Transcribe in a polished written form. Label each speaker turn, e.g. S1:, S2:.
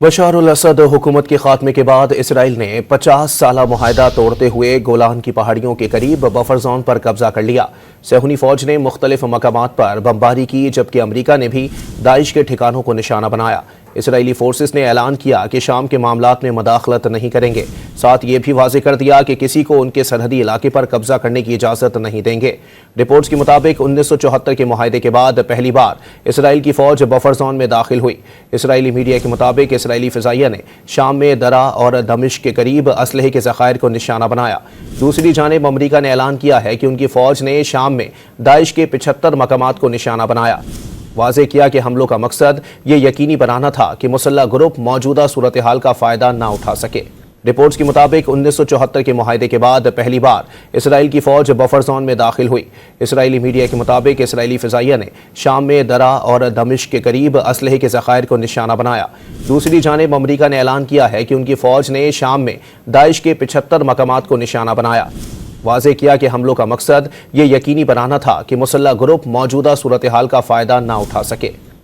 S1: Bashar al Assad حکومت کے خاتمے کے بعد اسرائیل نے 50 سالہ معاہدہ توڑتے ہوئے گولان کی پہاڑیوں کے قریب بفر زون پر قبضہ کر لیا۔ صہیونی فوج نے مختلف مقامات پر بمباری کی، جبکہ امریکہ نے بھی داعش کے ٹھکانوں کو نشانہ بنایا۔ اسرائیلی فورسز نے اعلان کیا کہ شام کے معاملات میں مداخلت نہیں کریں گے، ساتھ یہ بھی واضح کر دیا کہ کسی کو ان کے سرحدی علاقے پر قبضہ کرنے کی اجازت نہیں دیں گے۔ رپورٹس کے مطابق 1974 کے معاہدے کے بعد پہلی بار اسرائیل کی فوج بفر زون میں داخل ہوئی۔ اسرائیلی میڈیا کے مطابق اسرائیلی فضائیہ نے شام میں درہ اور دمشق کے قریب اسلحے کے ذخائر کو نشانہ بنایا۔ دوسری جانب امریکہ نے اعلان کیا ہے کہ ان کی فوج نے شام میں داعش کے 75 مقامات کو نشانہ بنایا۔ واضح کیا کہ حملوں کا مقصد یہ یقینی بنانا تھا کہ مسلح گروپ موجودہ صورتحال کا فائدہ نہ اٹھا سکے۔ رپورٹس کے مطابق 1974 کے معاہدے کے بعد پہلی بار اسرائیل کی فوج بفر زون میں داخل ہوئی۔ اسرائیلی میڈیا کے مطابق اسرائیلی فضائیہ نے شام میں درہ اور دمشق کے قریب اسلحے کے ذخائر کو نشانہ بنایا۔ دوسری جانب امریکہ نے اعلان کیا ہے کہ ان کی فوج نے شام میں داعش کے 75 مقامات کو نشانہ بنایا۔ واضح کیا کہ حملوں کا مقصد یہ یقینی بنانا تھا کہ مسلح گروپ موجودہ صورتحال کا فائدہ نہ اٹھا سکے۔